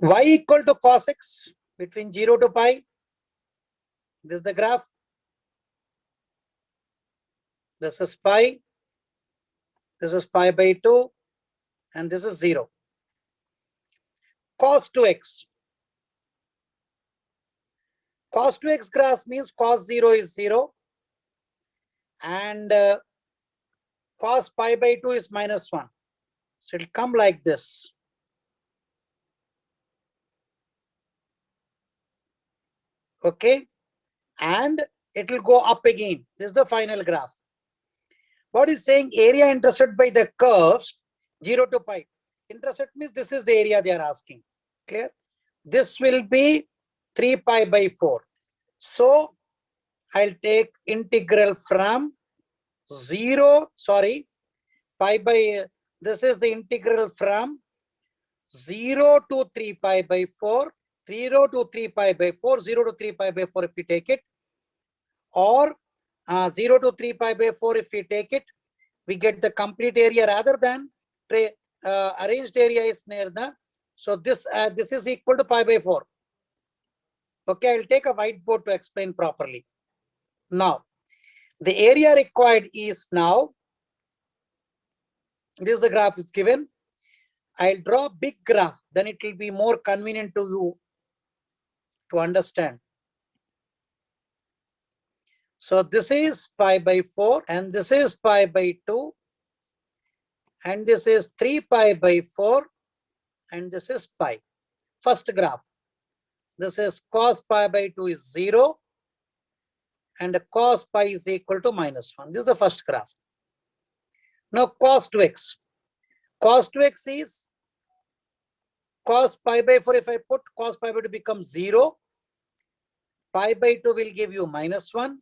Y equal to cos x between 0 to pi. This is the graph. This is pi. This is pi by 2. And this is 0. Cos 2x. Cos 2x graph means cos 0 is 0. And cos pi by 2 is minus 1. So it'll come like this. Okay. And it will go up again. This is the final graph. What is saying? Area intersected by the curves 0 to pi. Intersect means this is the area they are asking. Clear? This will be 3 pi by 4. So I'll take integral from 0, sorry, pi by, this is the integral from 0 to 3 pi by 4, 0 to 3 pi by 4, 0 to 3 pi by 4 if we take it, or 0 to 3 pi by 4 if we take it, we get the complete area rather than arranged area is near the, so this is equal to pi by 4. Okay, I'll take a whiteboard to explain properly. Now, the area required is now, this is the graph is given. I'll draw a big graph, then it will be more convenient to you to understand. So this is pi by 4 and this is pi by 2 and this is 3 pi by 4 and this is pi. First graph. This is cos pi by 2 is 0 and cos pi is equal to minus 1. This is the first graph. Now cos 2x. Cos 2x is cos pi by 4. If I put cos pi by 2 becomes 0. Pi by 2 will give you minus 1.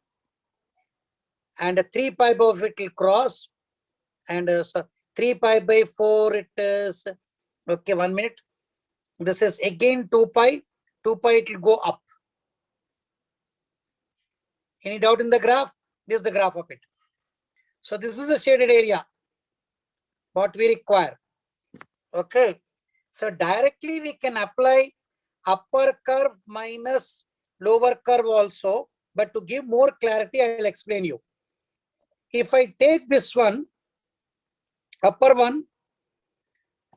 And 3 pi by 4 it will cross. And so 3 pi by 4 it is, okay, 1 minute. This is again 2 pi. 2 pi it will go up. Any doubt in the graph? This is the graph of it. So this is the shaded area, what we require. Okay. So directly we can apply upper curve minus lower curve also. But to give more clarity, I will explain you. If I take this one, upper one,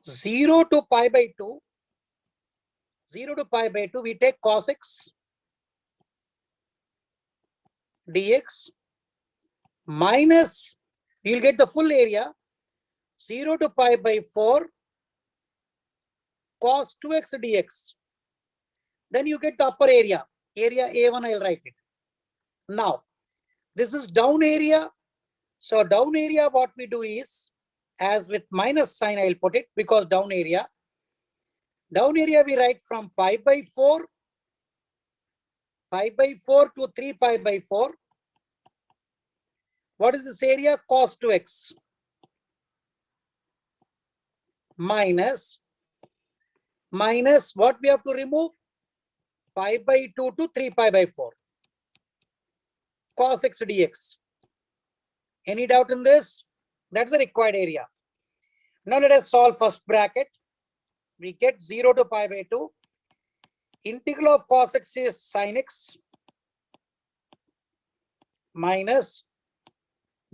0 to pi by 2, 0 to pi by 2, we take cos x dx minus, you will get the full area, 0 to pi by 4 cos 2x dx. Then you get the upper area. Area A1, I'll write it. Now, this is down area. So down area, what we do is, as with minus sign, I'll put it because down area. Down area we write from pi by 4 to 3 pi by 4. What is this area? Cos 2x minus what we have to remove? Pi by 2 to 3 pi by 4. Cos x dx. Any doubt in this? That's the required area. Now let us solve first bracket. We get 0 to pi by 2. Integral of cos x is sin x minus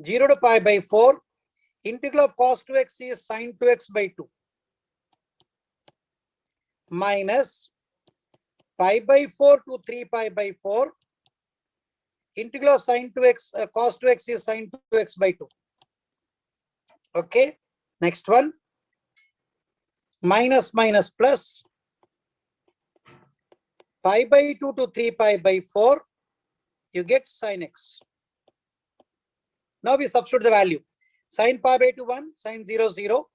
0 to pi by 4. Integral of cos 2x is sin 2x by 2 minus pi by 4 to 3 pi by 4. Integral of sin 2x, cos 2x is sin 2x by 2. Okay. Next one. Minus minus plus. Pi by 2 to 3 pi by 4. You get sin x. Now we substitute the value. Sin pi by 2 1, sin 0 0.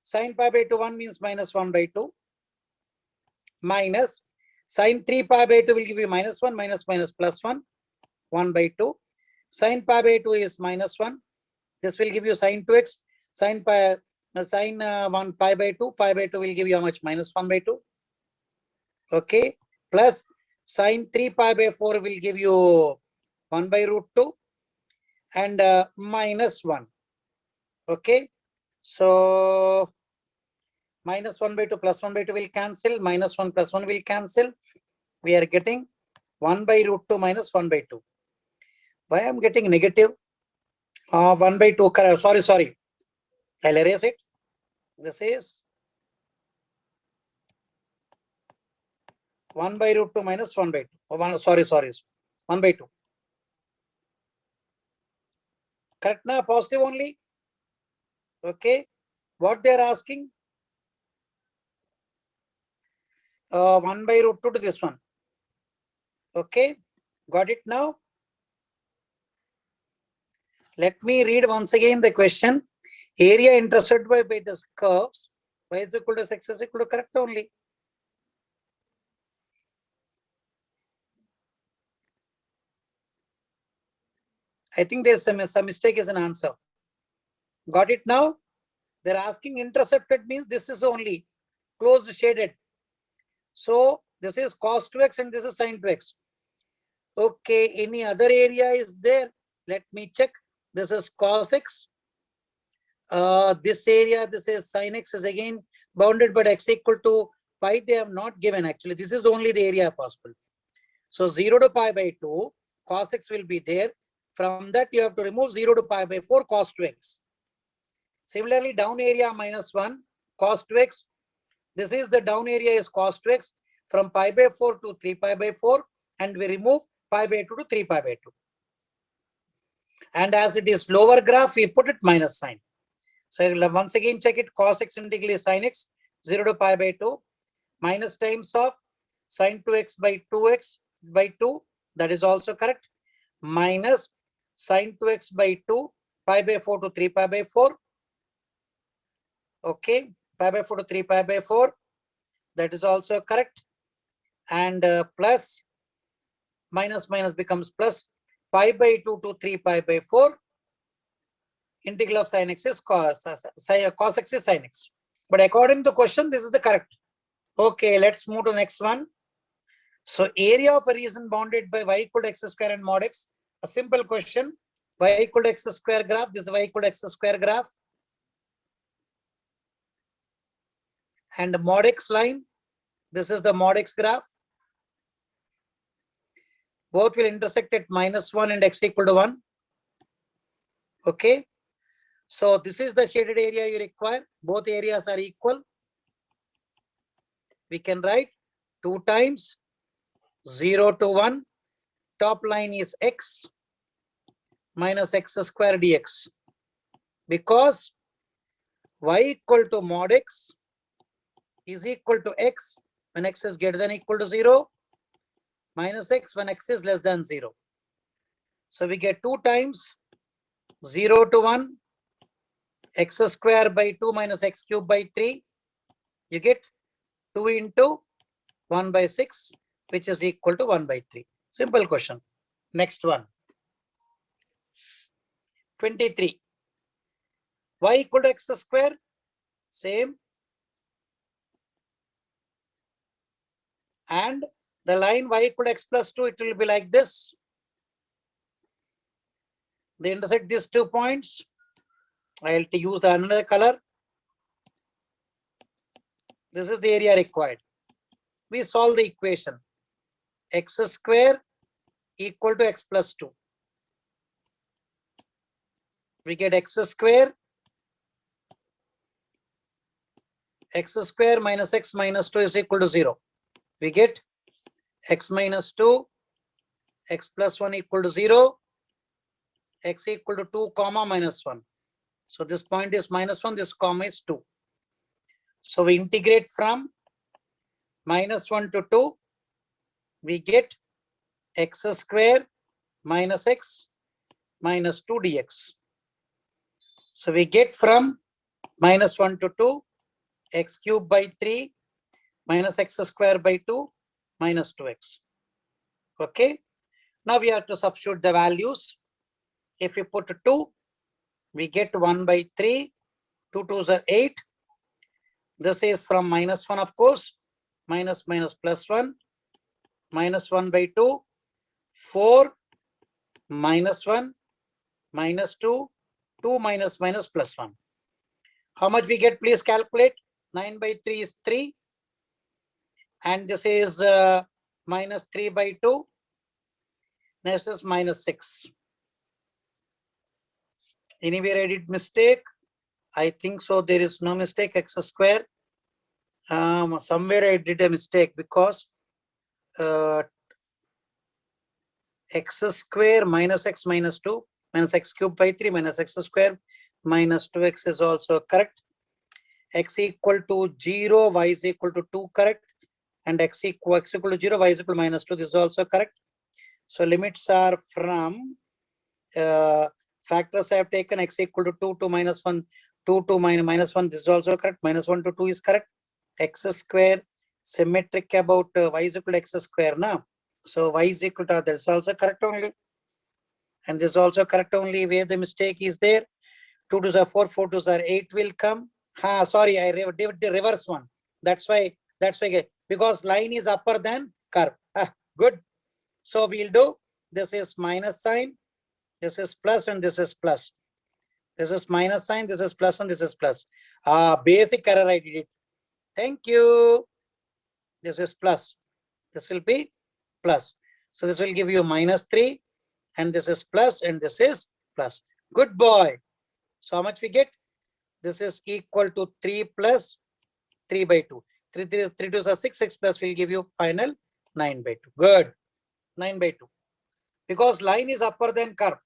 Sin pi by 2 1 means minus 1 by 2. Minus sin 3 pi by 2 will give you minus 1 minus minus plus 1. 1 by 2. Sin pi by 2 is minus 1. This will give you sin 2x. Sin 1 pi by 2. Pi by 2 will give you how much? Minus 1 by 2. Okay. Plus sin 3 pi by 4 will give you 1 by root 2. And minus 1. Okay. So minus 1 by 2 plus 1 by 2 will cancel, minus 1 plus 1 will cancel. We are getting 1 by root 2 minus 1 by 2. Why I am getting negative? 1 by 2, sorry. I'll erase it. This is 1 by root 2 minus 1 by 2. Oh, sorry. 1 by 2. Correct now? Positive only. Okay. What they are asking? 1 by root 2 to this one. Okay. Got it now? Let me read once again the question. Area intercepted by the curves. Y is equal to x is equal to correct only. I think there's some mistake is an answer. Got it now? They're asking intercepted means this is only closed shaded. So this is cos 2x and this is sin 2x. Okay, any other area is there? Let me check. This is cos x. This area, this is sin x is again bounded but x equal to pi. They have not given actually. This is only the area possible. So 0 to pi by 2, cos x will be there. From that you have to remove 0 to pi by 4 cos 2x. Similarly, down area minus 1 cos 2x. This is the down area is cos 2x from pi by 4 to 3 pi by 4, and we remove pi by 2 to 3 pi by 2. And as it is lower graph, we put it minus sign. So once again check it. Cos x integral sin x 0 to pi by 2 minus times of sin 2x by 2x by 2. That is also correct. Minus sin 2x by 2 pi by 4 to 3 pi by 4. Okay, pi by 4 to 3 pi by 4. That is also correct. And plus minus becomes plus pi by 2 to 3 pi by 4. Integral of sin x is cos x is sin x. But according to the question, this is the correct. Okay, let's move to the next one. So area of a region bounded by y equal to x square and mod x. A simple question. Y equal to x square graph. This is y equal to x square graph. And mod x line. This is the mod x graph. Both will intersect at minus 1 and x equal to 1. Okay. So this is the shaded area you require. Both areas are equal. We can write 2 times 0 to 1. Top line is x minus x square dx. Because y equal to mod x is equal to x when x is greater than or equal to 0, minus x when x is less than 0. So we get 2 times 0 to 1 x square by 2 minus x cube by 3. You get 2 into 1 by 6, which is equal to 1 by 3. Simple question. Next one. 23. Y equal to x square. Same. And the line y equal to x plus 2, it will be like this. They intersect these 2 points. I'll use the another color. This is the area required. We solve the equation. X square equal to x plus 2. We get x square minus x minus 2 is equal to 0. We get x minus 2, x plus 1 equal to 0, x equal to 2 comma minus 1. So this point is minus 1, this comma is 2. So we integrate from minus 1 to 2. We get x square minus x minus 2 dx. So we get from minus 1 to 2, x cube by 3 minus x square by 2 minus 2x. Okay. Now we have to substitute the values. If we put 2, we get 1 by 3. 2 2s are 8. This is from minus 1, of course. Minus plus 1. Minus 1 by 2. 4 minus 1 minus 2. 2 minus plus 1. How much we get? Please calculate. 9 by 3 is 3. And this is minus 3 by 2. Next is minus 6. Anywhere I did mistake? I think so. There is no mistake. X square. Somewhere I did a mistake because x square minus x minus 2 minus x cube by 3 minus x square minus 2x is also correct. X equal to 0, y is equal to 2 correct. And x equal to 0, y is equal to minus 2. This is also correct. So limits are from factors I have taken x equal to 2 to minus 1, 2 to minus 1. This is also correct. Minus 1 to 2 is correct. X square symmetric about y is equal to x square now. So y is equal to, this is also correct only. And this is also correct only. Where the mistake is there, 2 2s are 4, 4 2s are 8 will come. Sorry, I did the reverse one. That's why, because line is upper than curve. Good. So we'll do, this is minus sign, this is plus, and this is plus. This is minus sign, this is plus, and this is plus. Basic error I did it. Thank you. This is plus. This will be plus. So this will give you minus 3, and this is plus, and this is plus. Good boy. So how much we get? This is equal to 3 plus 3 by 2. 3 2s are 6, 6 plus will give you final 9 by 2. Good. 9 by 2. Because line is upper than curve.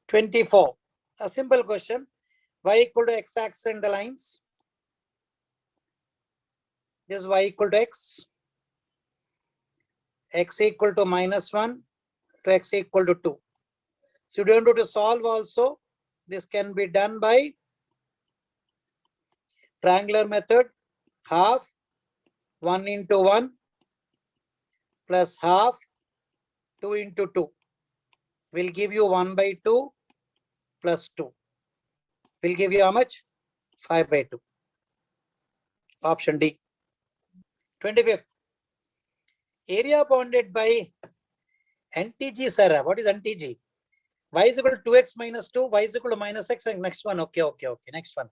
24. A simple question. Y equal to x axis and the lines. This is y equal to x. X equal to minus 1 to x equal to 2. So you don't have to solve also. This can be done by triangular method. Half 1 into 1 plus half 2 into 2 will give you 1 by 2 plus 2. Will give you how much? 5 by 2. Option D. 25th. Area bounded by NTG, sir. What is NTG? Y is equal to 2x minus 2, y is equal to minus x, and next one. Okay. Next one.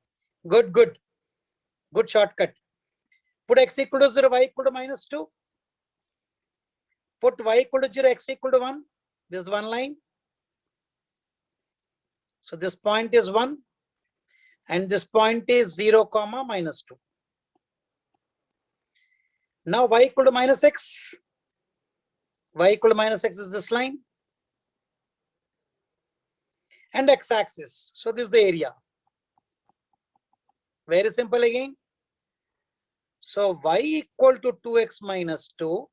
Good. Good shortcut. Put x equal to 0, y equal to minus 2. Put y equal to 0, x equal to 1. This is one line. So this point is 1. And this point is 0, comma minus 2. Now y equal to minus x. Y equal to minus x is this line. And x-axis. So this is the area. Very simple again. So y equal to 2x minus 2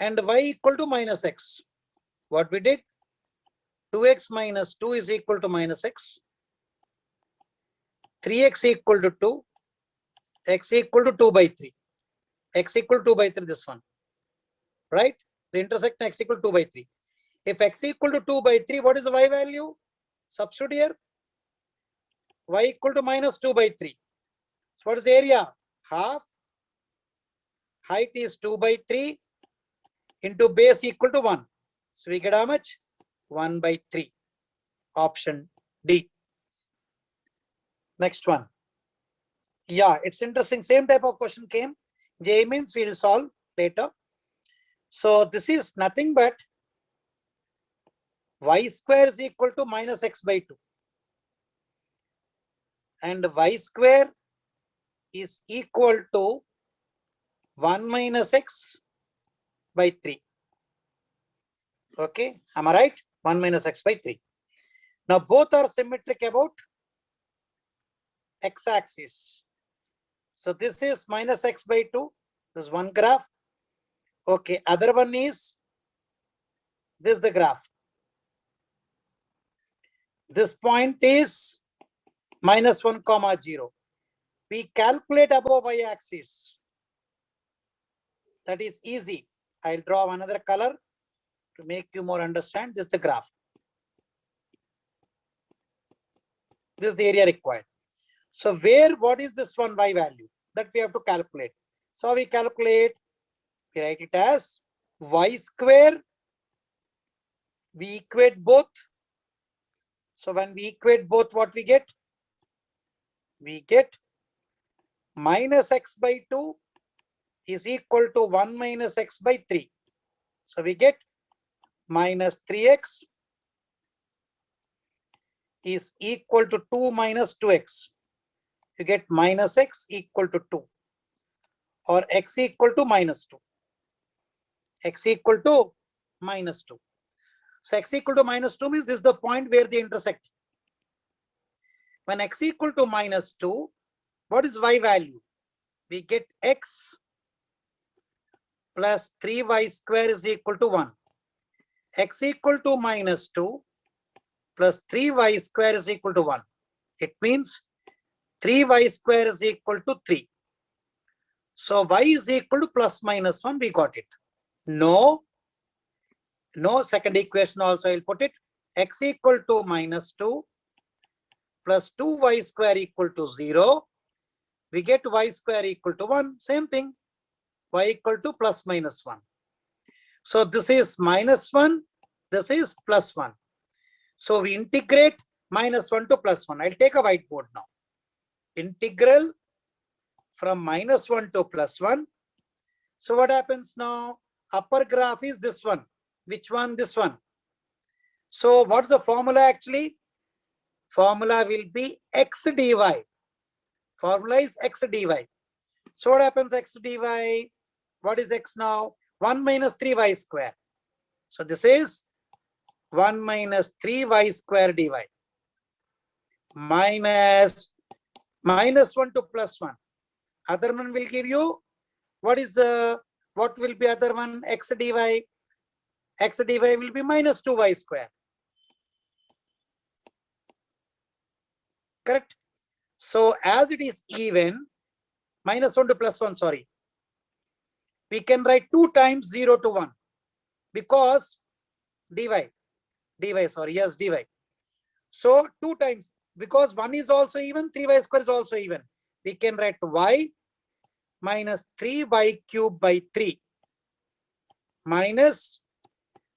and y equal to minus x. What we did? 2x minus 2 is equal to minus x. 3x equal to 2. X equal to 2 by 3. X equal to 2 by 3, this one. Right? The intersection x equal to 2 by 3. If x equal to 2 by 3, what is the y value? Substitute here. Y equal to minus 2 by 3. So what is the area? Half. Height is 2 by 3 into base equal to 1. So we get how much? 1 by 3. Option D. Next one. Yeah, it's interesting. Same type of question came. J means we'll solve later. So this is nothing but y square is equal to minus x by 2. And y square is equal to 1 minus x by 3. Okay, am I right? 1 minus x by 3. Now both are symmetric about x-axis. So this is minus x by 2. This is one graph. Okay, other one is this, the graph. This point is minus 1 comma 0. We calculate above y-axis. That is easy. I'll draw another color to make you more understand. This is the graph. This is the area required. So what is this one y value? That we have to calculate. So we calculate, we write it as y square. We equate both. So when we equate both, what we get? We get minus x by 2 is equal to 1 minus x by 3. So we get minus 3x is equal to 2 minus 2x. You get minus x equal to 2, or x equal to minus 2. X equal to minus 2. So x equal to minus 2 means this is the point where they intersect. When x equal to minus 2, what is y value? We get x plus 3y square is equal to 1. X equal to minus 2 plus 3y square is equal to 1. It means 3y square is equal to 3. So y is equal to plus minus 1. We got it. No, second equation also I'll put it. X equal to minus 2 plus 2y square equal to 0. We get y square equal to 1. Same thing. Y equal to plus minus 1. So this is minus 1. This is plus 1. So we integrate minus 1 to plus 1. I'll take a whiteboard now. Integral from minus 1 to plus 1. So what happens now? Upper graph is this one. Which one? This one. So what's the formula actually? Formula will be x dy. Formula is x dy. So what happens x dy? What is x now? 1 minus 3y square. So this is 1 minus 3y square dy. Minus 1 to plus 1. Other one will give you, what will be other one? X dy. X dy will be minus 2y square. Correct? So as it is even, minus 1 to plus 1, sorry. We can write 2 times 0 to 1. Because dy. So 2 times, because 1 is also even, 3y square is also even. We can write y minus 3y cube by 3 minus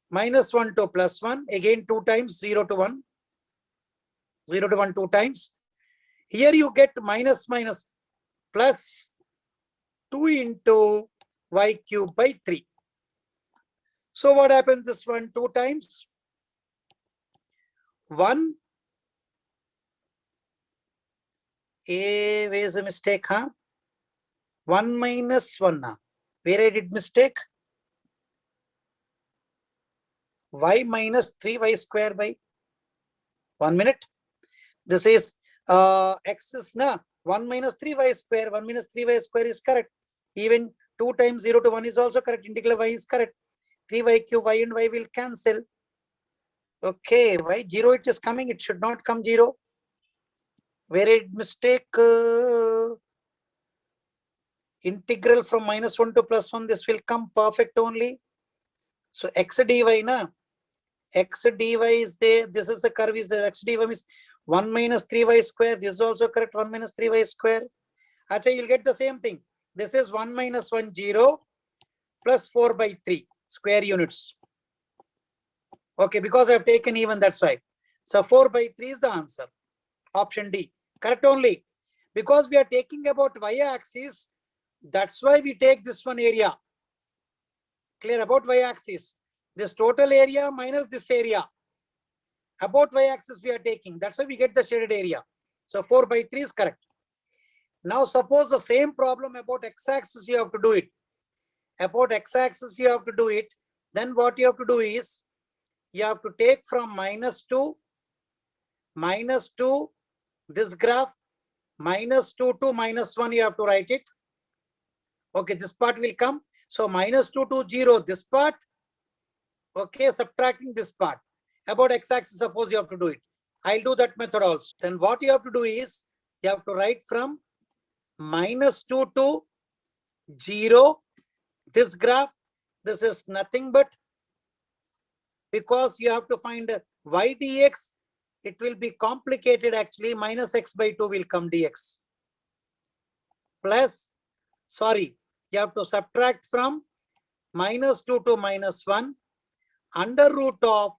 1 to plus 1. Again 2 times 0 to 1. 0 to 1 2 times. Here you get minus plus 2 into y cube by 3. So what happens this one? 2 times 1. Where is a mistake? 1 minus 1. Where I did mistake? Y minus 3y square by 1 minute. This is x is 1 minus 3y square. 1 minus 3y square is correct. Even 2 times 0 to 1 is also correct. Integral y is correct. 3y cube, y and y will cancel. Okay, why 0 it is coming? It should not come 0. Where I did mistake? Integral from minus 1 to plus 1, this will come perfect only. So x dy x dy is there. This is the curve is there. X dy is 1 minus 3y square. This is also correct. 1 minus 3y square. Actually, you'll get the same thing. This is 1 minus 1 0 plus 4 by 3 square units. Okay, because I've taken even, that's why. So 4 by 3 is the answer. Option D. Correct only. Because we are taking about y-axis, that's why we take this one area. Clear about y-axis. This total area minus this area. About y-axis we are taking. That's why we get the shaded area. So 4 by 3 is correct. Now suppose the same problem about x-axis you have to do it. About x-axis you have to do it. Then what you have to do is, you have to take from minus 2, this graph, minus 2 to minus 1 you have to write it. Okay, this part will come. So minus 2 to 0, this part. Okay, subtracting this part. About x-axis, suppose you have to do it. I'll do that method also. Then what you have to do is, you have to write from minus 2 to 0. This graph, this is nothing but, because you have to find y dx, it will be complicated actually. Minus x by 2 will come dx. Plus, sorry, you have to subtract from minus 2 to minus 1 under root of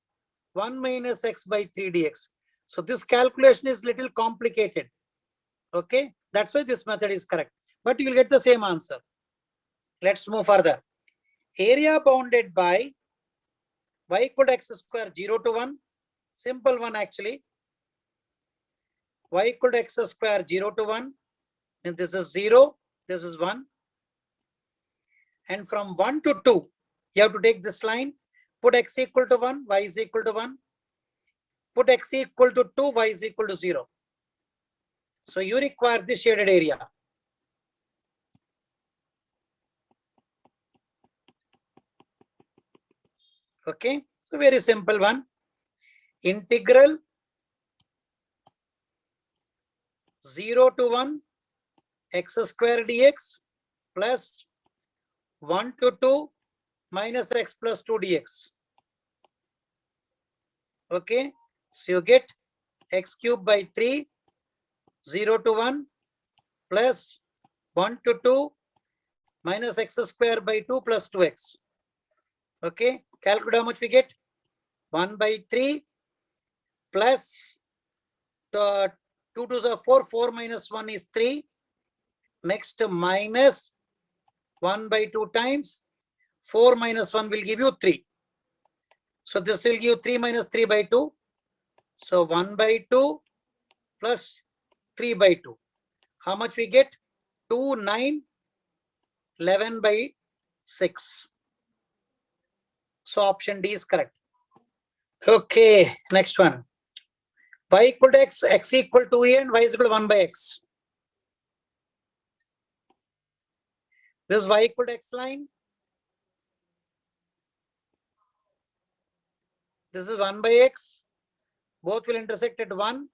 1 minus x by 3 dx. So this calculation is little complicated. Okay, that's why this method is correct. but you will get the same answer. Let's move further. Area bounded by y equal to x square 0 to 1. Simple one actually. Y equal to x square 0 to 1. And this is 0, this is 1. And from 1 to 2, you have to take this line, put x equal to 1, y is equal to 1. Put x equal to 2, y is equal to 0. So you require this shaded area. Okay, so very simple one. Integral 0 to 1 x square dx plus 1 to 2 minus x plus 2 dx. Okay, so you get x cube by 3, 0 to 1 plus 1 to 2 minus x square by 2 plus 2x. Okay, calculate how much we get. 1 by 3 plus 2 to the 4, 4 minus 1 is 3. Next minus 1 by 2 times 4 minus 1 will give you 3. So this will give 3 minus 3 by 2. So 1 by 2 plus 3 by 2. How much we get? 2, 9, 11 by 6. So option D is correct. Okay, next one. Y equal to x, x equal to e, and y is equal to 1 by x. This is y equal to x line. This is 1 by x. Both will intersect at 1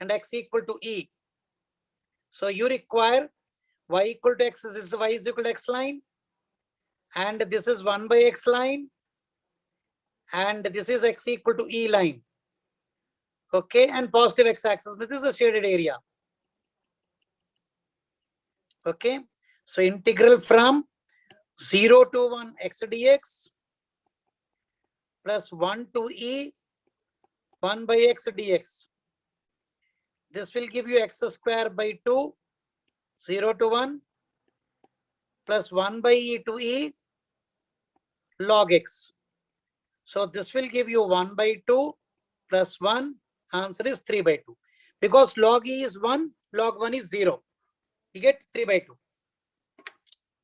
and x equal to e. So you require y equal to x, this is y is equal to x line. And this is 1 by x line. And this is x equal to e line. Okay, and positive x-axis. This is a shaded area. Okay, so integral from 0 to 1 x dx plus 1 to e 1 by x dx. This will give you x square by 2, 0 to 1 plus 1 by e to e log x. So this will give you 1 by 2 plus 1. Answer is 3 by 2. Because log e is 1, log 1 is 0. You get 3 by 2.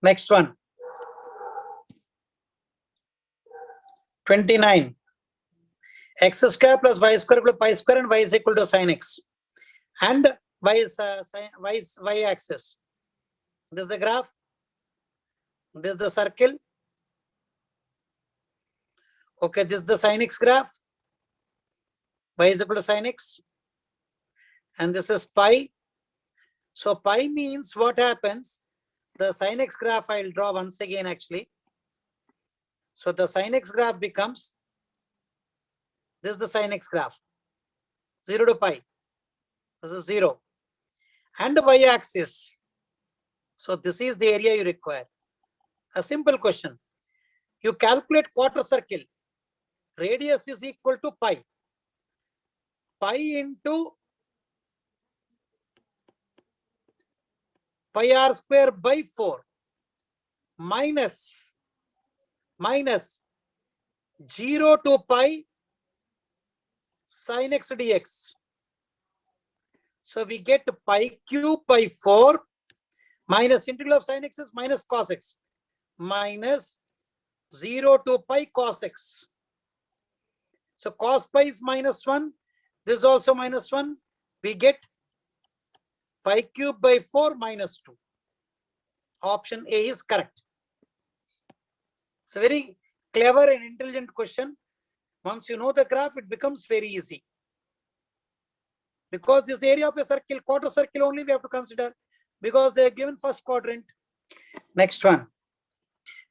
Next one. 29. X square plus y square equal to pi square and y is equal to sin x. And y is y axis. This is the graph. This is the circle. Okay, this is the sin x graph. Y is equal to sin x. And this is pi. So pi means what happens? The sin x graph I'll draw once again actually. So the sin x graph becomes, this is the sin x graph. 0 to pi. This is 0. And the y axis. So this is the area you require. A simple question. You calculate quarter circle. Radius is equal to pi. Pi into pi r square by 4 minus 0 to pi sin x dx. So we get pi cube by 4 minus integral of sin x is minus cos x minus 0 to pi cos x. So cos pi is minus 1. This is also minus 1. We get pi cube by 4 minus 2. Option A is correct. It's a very clever and intelligent question. Once you know the graph, it becomes very easy. Because this area of a circle, quarter circle only we have to consider, because they are given first quadrant. Next one.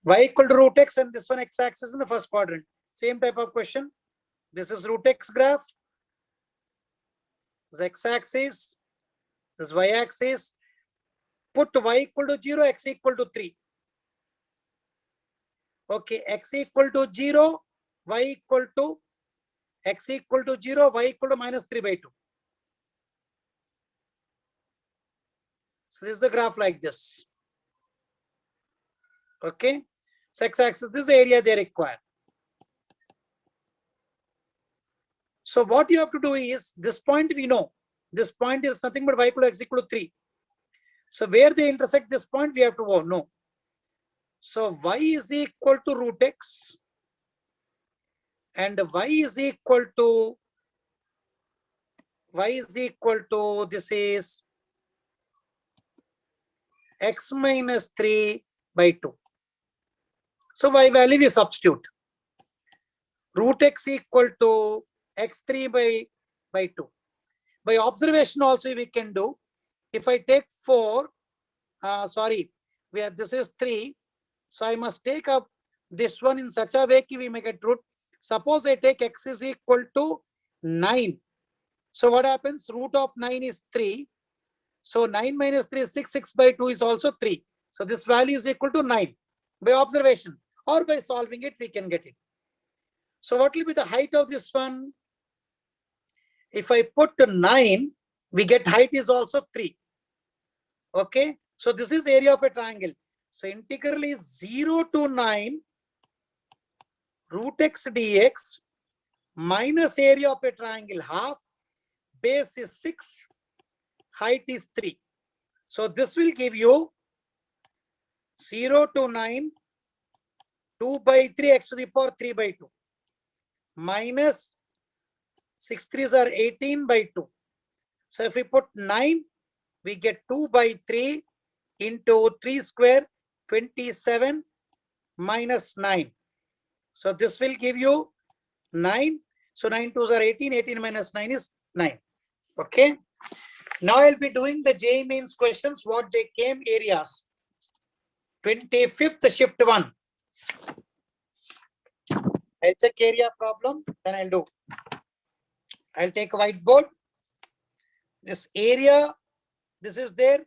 Y equal to root x, and this one x-axis in the first quadrant. Same type of question. This is root x graph. This x-axis. This is y-axis. Put y equal to 0, x equal to 3. Okay, x equal to 0, y equal to x equal to 0, y equal to minus 3 by 2. So this is the graph like this. Okay. So x-axis, this is the area they require. So what you have to do is, this point we know. This point is nothing but y equal to x equal to 3. So where they intersect this point, we have to know. So y is equal to root x. And y is equal to, this is x minus 3 by 2. So y value we substitute. Root x equal to x3 by 2. By observation also we can do. If I take 4, this is 3. So I must take up this one in such a way that we make a root. Suppose I take x is equal to 9. So what happens? Root of 9 is 3. So 9 minus 3 is 6. 6 by 2 is also 3. So this value is equal to 9 by observation, or by solving it we can get it. So what will be the height of this one? If I put 9, we get height is also 3. Okay. So this is area of a triangle. So integral is 0 to 9 root x dx minus area of a triangle half, base is 6, height is 3. So this will give you 0 to 9, 2 by 3 x to the power 3 by 2 minus 6 3s are 18 by 2. So if we put 9, we get 2 by 3 into 3 square, 27 minus 9. So this will give you 9. So 9 2s are 18. 18 minus 9 is 9. Okay. Now I'll be doing the JEE Mains questions, what they came areas. 25th shift 1. I'll check area problem, then I'll do. I'll take a whiteboard. This area, this is there.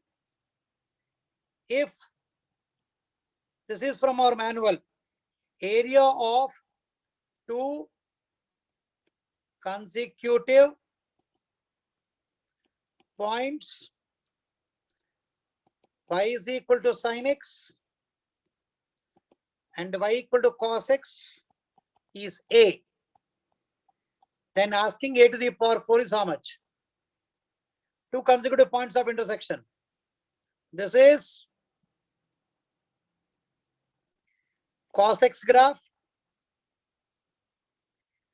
If this is from our manual, area of 2 consecutive points, y is equal to sin x and y equal to cos x is a. Then asking a to the power 4 is how much? 2 consecutive points of intersection. This is cos x graph,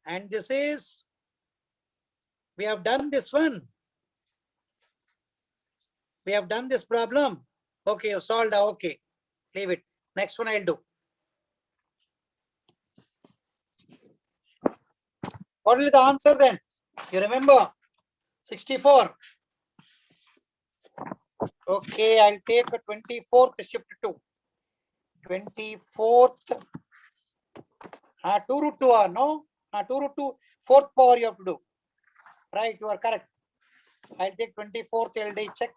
and this is, we have done this one. We have done this problem. Okay, you solved. Okay, leave it. Next one I'll do. What will be the answer then? You remember? 64. Okay, I'll take a 24th shift 2. 24th. 2 root 2 no? 2 root 2, 4th power you have to do. Right, you are correct. I'll take 24th LD check.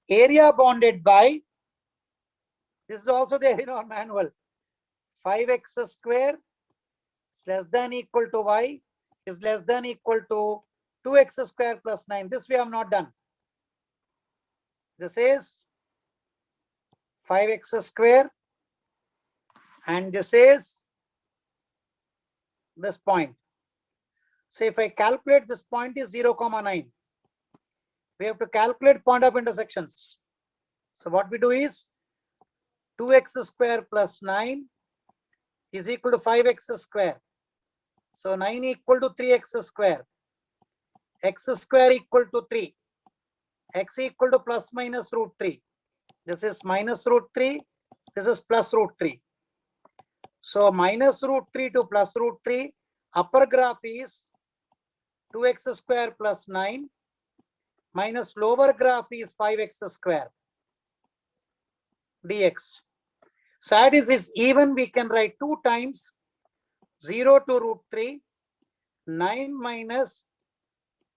Area bounded by, this is also there in our manual. 5x square is less than equal to y is less than equal to 2x square plus 9. This we have not done. This is 5x square and this is this point. So if I calculate this point is 0, 9. We have to calculate point of intersections. So what we do is 2x square plus 9 is equal to 5x square. So 9 equal to 3x square. X square equal to 3. X equal to plus minus root 3. This is minus root 3. This is plus root 3. So minus root 3 to plus root 3. Upper graph is 2x square plus 9 minus lower graph is 5x square dx. So as it's even, we can write 2 times 0 to root 3, 9 minus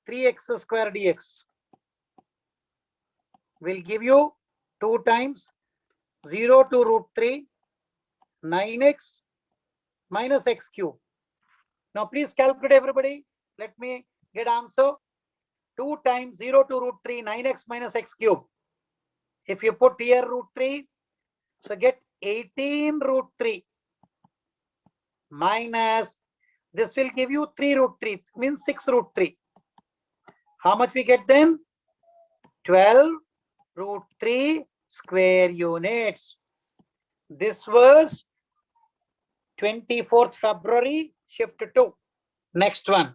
3x square dx will give you 2 times 0 to root 3, 9x minus x cube. Now please calculate everybody. Let me Get answer. 2 times 0 to root 3, 9x minus x cube. If you put here root 3, so get 18 root 3 minus, this will give you 3 root 3, means 6 root 3. How much we get then? 12 root 3 square units. This was 24th February, shift 2. Next one.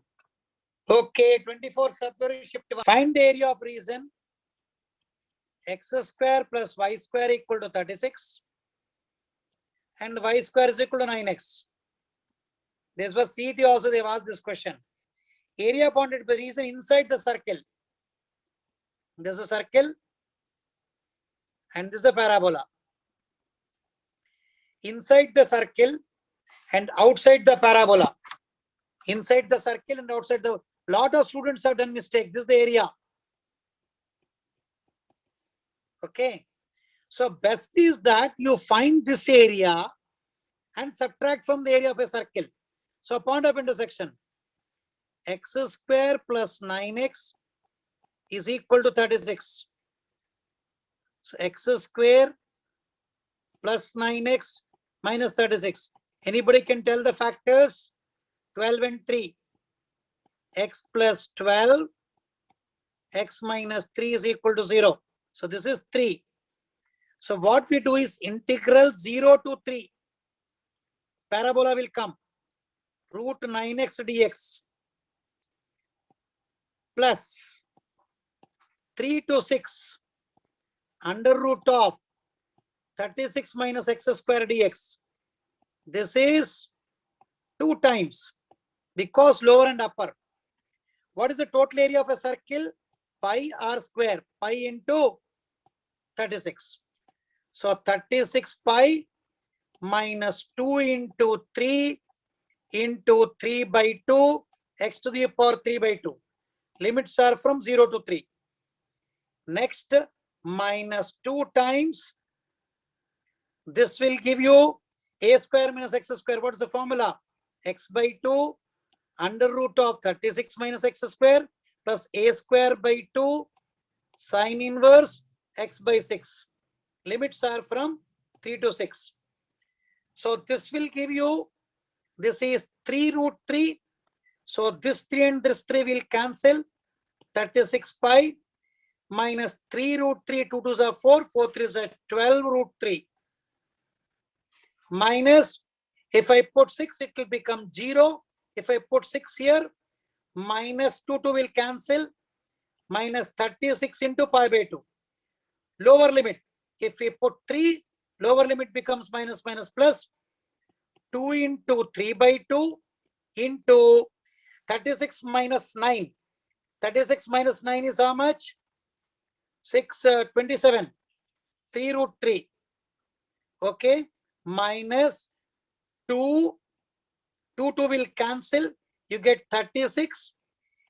Okay, 24th February, shift 1. Find the area of reason. X square plus y square equal to 36 and y square is equal to 9x. This was CET also, they've asked this question. Area bounded by reason inside the circle. This is a circle and this is the parabola. Inside the circle and outside the parabola. Inside the circle and outside the, lot of students have done mistake. This is the area. Okay. So best is that you find this area and subtract from the area of a circle. So point of intersection. X square plus 9x is equal to 36. So x square plus 9x minus 36. Anybody can tell the factors? 12 and 3. X plus 12, x minus 3 is equal to 0. So this is 3. So what we do is integral 0 to 3. Parabola will come. Root 9x dx plus 3 to 6 under root of 36 minus x square dx. This is 2 times because lower and upper. What is the total area of a circle? Pi r square, pi into 36. So 36 pi minus 2 into 3 into 3 by 2 x to the power 3 by 2. Limits are from 0 to 3. Next, minus 2 times. This will give you a square minus x square. What is the formula? X by 2 under root of 36 minus x square plus a square by 2 sine inverse x by 6. Limits are from 3 to 6. So this will give you, this is 3 root 3. So this 3 and this 3 will cancel. 36 pi minus 3 root 3, 2 2s are 4, 4 3s are 12 root 3. Minus, if I put 6, it will become 0. If I put 6 here, minus 2 will cancel. Minus 36 into pi by 2. Lower limit. If we put 3, lower limit becomes minus minus plus. 2 into 3 by 2 into 36 minus 9. 36 minus 9 is how much? 27. 3 root 3. Okay. Minus 2. 2 will cancel. You get 36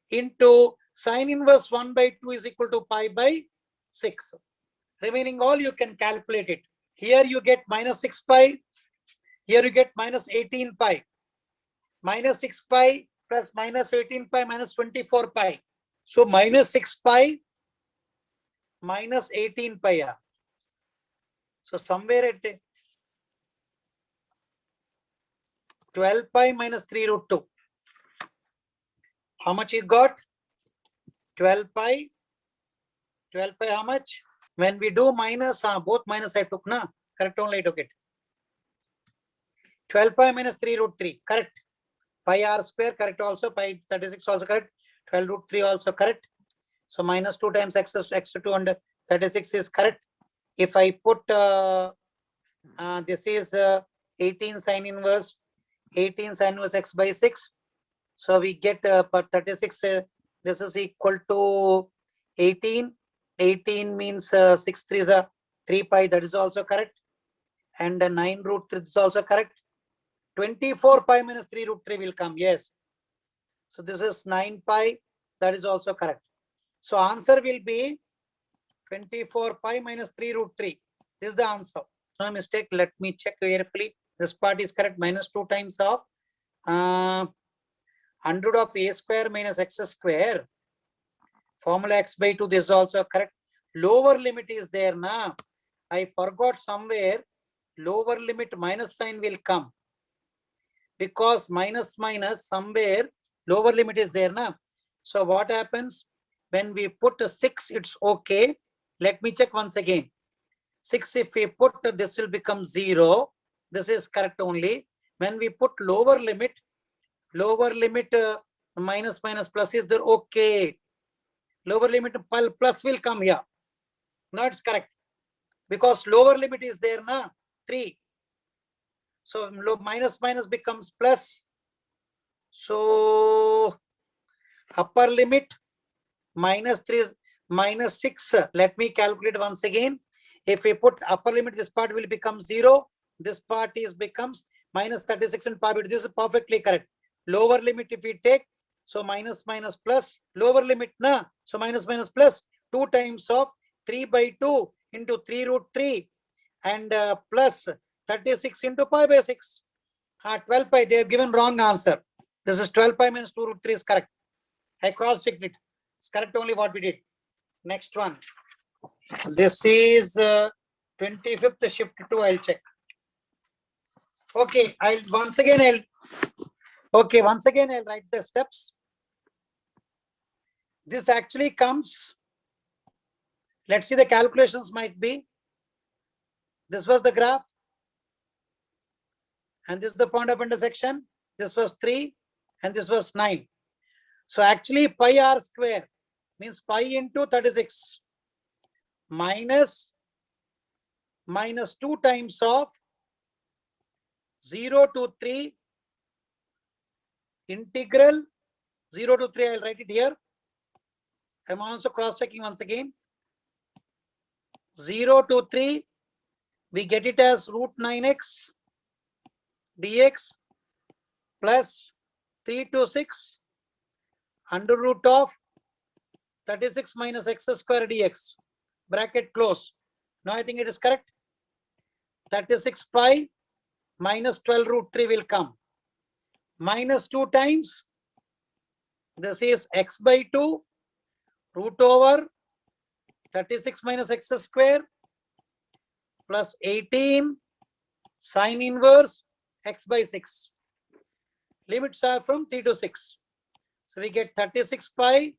into sine inverse 1 by 2 is equal to pi by 6. Remaining all you can calculate it. Here you get minus 6 pi. Here you get minus 18 pi. Minus 6 pi plus minus 18 pi minus 24 pi. So minus 6 pi minus 18 pi. So somewhere at 12 pi minus 3 root 2. How much you got? 12 pi. 12 pi how much? When we do minus, both minus I took, na? Correct only I took it. 12 pi minus 3 root 3. Correct. Pi r square, correct also. Pi 36 also correct. 12 root 3 also correct. So minus 2 times x to 2 and 36 is correct. If I put this is 18 sine inverse x by 6. So we get 36. This is equal to 18. 18 means 6 3 is 3 pi. That is also correct. And 9 root 3 is also correct. 24 pi minus 3 root 3 will come. Yes. So this is 9 pi. That is also correct. So answer will be 24 pi minus 3 root 3. This is the answer. No mistake. Let me check carefully. This part is correct. Minus 2 times of Under root of a square minus x square. Formula x by 2, this is also correct. Lower limit is there now. I forgot somewhere. Lower limit minus sign will come. Because minus somewhere lower limit is there now. So what happens when we put a 6, it's okay. Let me check once again. 6, if we put, this will become 0. This is correct only. When we put lower limit minus plus is there, okay. Lower limit plus will come here. No, it's correct. Because lower limit is there now, 3. So minus becomes plus. So upper limit minus 3 is minus 6. Let me calculate once again. If we put upper limit, this part will become 0. This part becomes minus 36 and part. This is perfectly correct. Lower limit if we take, so minus plus. Lower limit na, so minus plus 2 times of 3 by 2 into 3 root 3 and plus 36 into pi by 6. 12 pi, they have given wrong answer. This is 12 pi minus 2 root 3 is correct. I cross-checked it. It's correct only what we did. Next one. This is 25th shift 2. I'll check. Okay, once again I'll write the steps. This actually comes. Let's see the calculations might be. This was the graph. And this is the point of intersection. This was 3 and this was 9. So actually pi r square means pi into 36 minus 2 times of 0 to 3 integral 0 to 3. I'll write it here. I'm also cross-checking once again. 0 to 3, we get it as root 9x dx plus 3 to 6 under root of 36 minus x square dx. Bracket close. Now I think it is correct. 36 pi minus 12 root 3 will come. Minus 2 times. This is x by 2 root over 36 minus x square plus 18 sine inverse x by 6. Limits are from 3 to 6. So we get 36 pi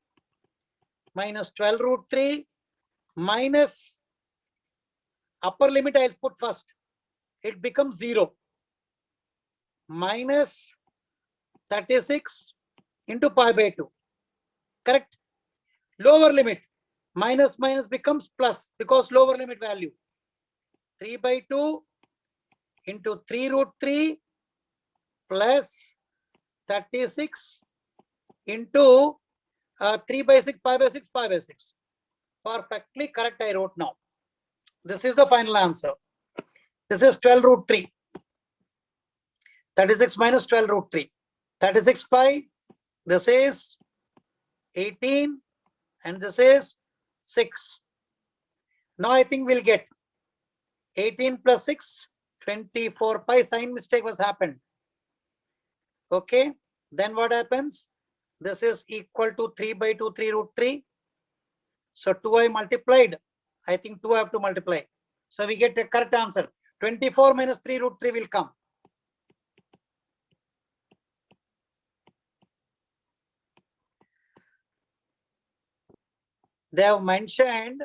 minus 12 root 3 minus upper limit I'll put first. It becomes 0. Minus 36 into pi by 2. Correct? Lower limit. Minus becomes plus because lower limit value. 3 by 2 into 3 root 3 plus 36 into 3 by 6, pi by 6, pi by 6. Perfectly correct I wrote now. This is the final answer. This is 12 root 3. 36 minus 12 root 3. 36 pi. This is 18 and this is 6. Now I think we'll get 18 plus 6, 24 pi. Sign mistake was happened. Okay. Then what happens? This is equal to 3 by 2, 3 root 3. So 2 I multiplied. I think 2 I have to multiply. So we get the correct answer. 24 minus 3 root 3 will come. They have mentioned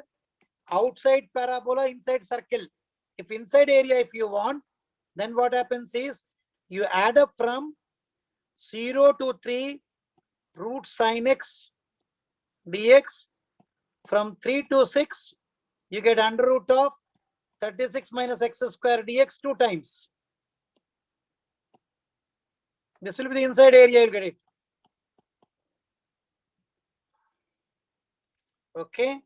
outside parabola, inside circle. If inside area, if you want, then what happens is you add up from 0 to 3 root sine x dx. From 3 to 6, you get under root of 36 minus x square dx 2 times. This will be the inside area, you'll get it. Okay.